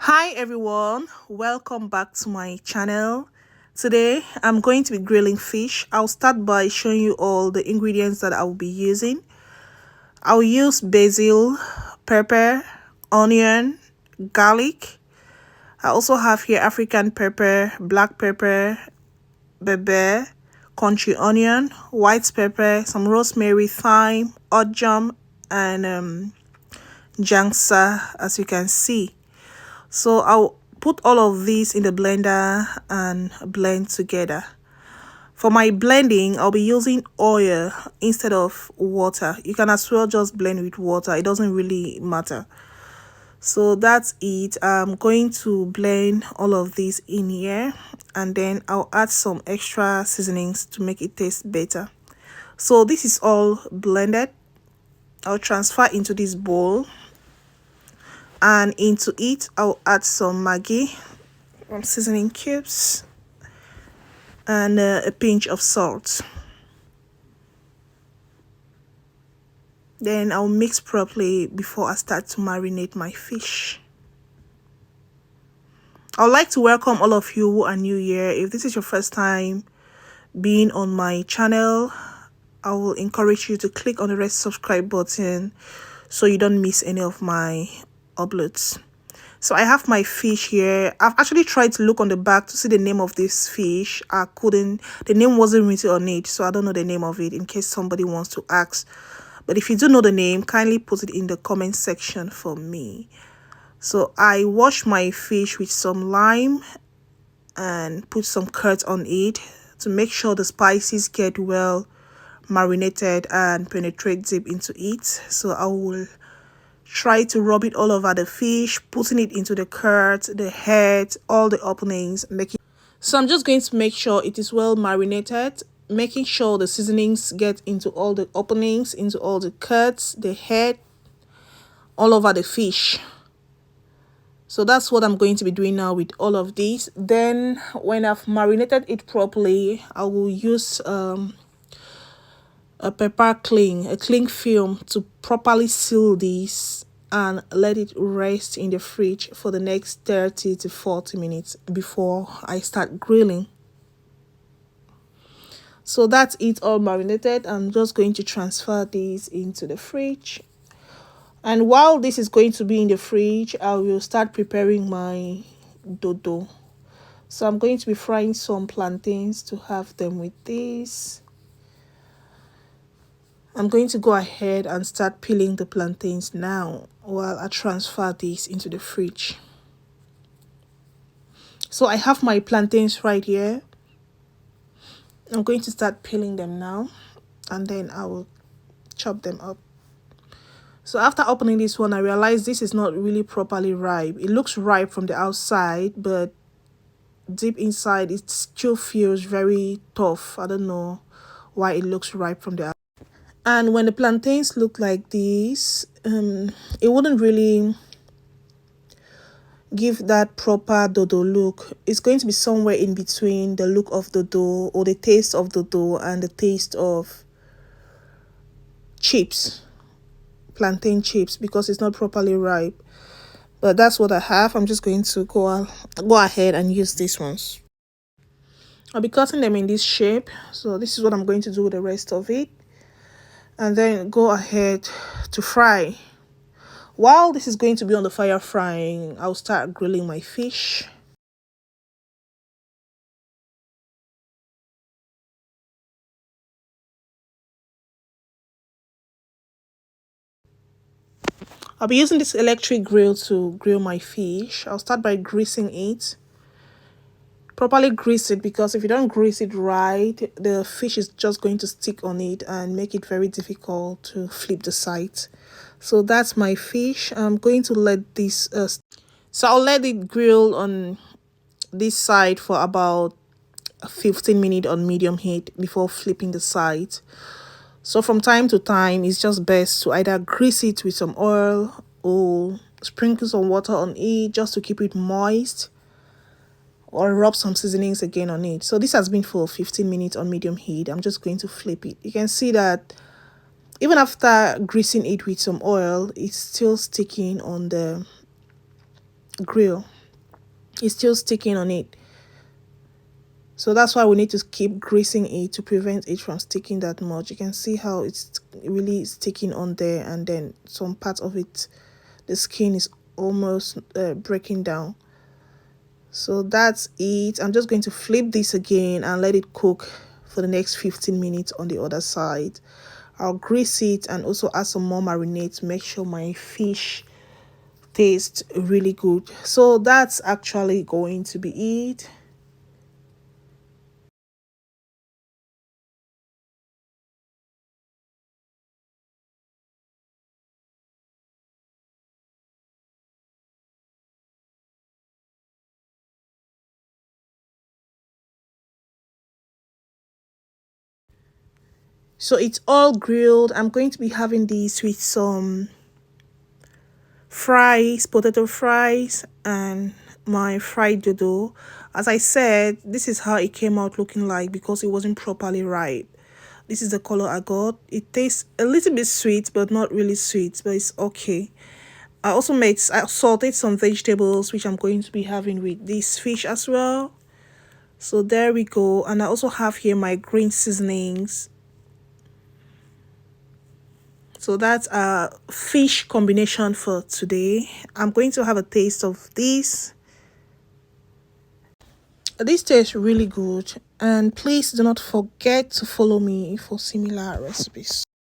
Hi everyone, welcome back to my channel. Today I'm going to be grilling fish. I'll start by showing you all the ingredients that I will be using. I'll use basil, pepper, onion, garlic. I also have here African pepper, black pepper, bebe, country onion, white pepper, some rosemary, thyme, jam, and jangsa, as you can see. So I'll put all of these in the blender and blend together. For my blending, I'll be using oil instead of water. You can as well just blend with water. It doesn't really matter. So that's it. I'm going to blend all of these in here, and then I'll add some extra seasonings to make it taste better. So this is all blended. I'll transfer into this bowl, and into it I'll add some Maggi, seasoning cubes, and a pinch of salt. Then I'll mix properly before I start to marinate my fish. I'd like to welcome all of you who are new here. If this is your first time being on my channel, I will encourage you to click on the red subscribe button so you don't miss any of my uploads. So I have my fish here. I've actually tried to look on the back to see the name of this fish. I couldn't. The name wasn't written on it, so I don't know the name of it in case somebody wants to ask. But if you do know the name, kindly put it in the comment section for me. So I wash my fish with some lime and put some curd on it to make sure the spices get well marinated and penetrate deep into it. So I will try to rub it all over the fish, putting it into the curd, the head, all the openings, so I'm just going to make sure it is well marinated, making sure the seasonings get into all the openings, into all the curds, the head, all over the fish. So that's what I'm going to be doing now with all of these. Then when I've marinated it properly, I will use a cling film to properly seal these and let it rest in the fridge for the next 30 to 40 minutes before I start grilling. So that's it, all marinated. I'm just going to transfer these into the fridge, and while this is going to be in the fridge, I will start preparing my dodo. So I'm going to be frying some plantains to have them with this. I'm going to go ahead and start peeling the plantains now while I transfer this into the fridge. So I have my plantains right here. I'm going to start peeling them now, and then I will chop them up. So after opening this one, I realized this is not really properly ripe. It looks ripe from the outside, but deep inside it still feels very tough. I don't know why it looks ripe from the outside. And when the plantains look like this, it wouldn't really give that proper dodo look. It's going to be somewhere in between the look of the dough or the taste of the dough and the taste of chips, plantain chips, because it's not properly ripe. But that's what I have. I'm just going to go ahead and use these ones. I'll be cutting them in this shape. So this is what I'm going to do with the rest of it, and then go ahead to fry. While this is going to be on the fire frying, I'll start grilling my fish. I'll be using this electric grill to grill my fish. I'll start by greasing it. Properly grease it, because if you don't grease it right, the fish is just going to stick on it and make it very difficult to flip the sides. So that's my fish. I'm going to let this so I'll let it grill on this side for about 15 minutes on medium heat before flipping the side. So from time to time, it's just best to either grease it with some oil or sprinkle some water on it just to keep it moist, or rub some seasonings again on it. So this has been for 15 minutes on medium heat. I'm just going to flip it. You can see that even after greasing it with some oil, it's still sticking on the grill. It's still sticking on it. So that's why we need to keep greasing it to prevent it from sticking that much. You can see how it's really sticking on there, and then some part of it, the skin is almost breaking down. So that's it. I'm just going to flip this again and let it cook for the next 15 minutes on the other side. I'll grease it and also add some more marinade to make sure my fish tastes really good. So that's actually going to be it. So it's all grilled. I'm going to be having this with some fries, potato fries, and my fried dodo. As I said, this is how it came out looking like because it wasn't properly ripe. This is the color I got. It tastes a little bit sweet, but not really sweet, but it's okay. I sauteed some vegetables, which I'm going to be having with this fish as well. So there we go. And I also have here my green seasonings. So that's a fish combination for today. I'm going to have a taste of this. This tastes really good. And please do not forget to follow me for similar recipes.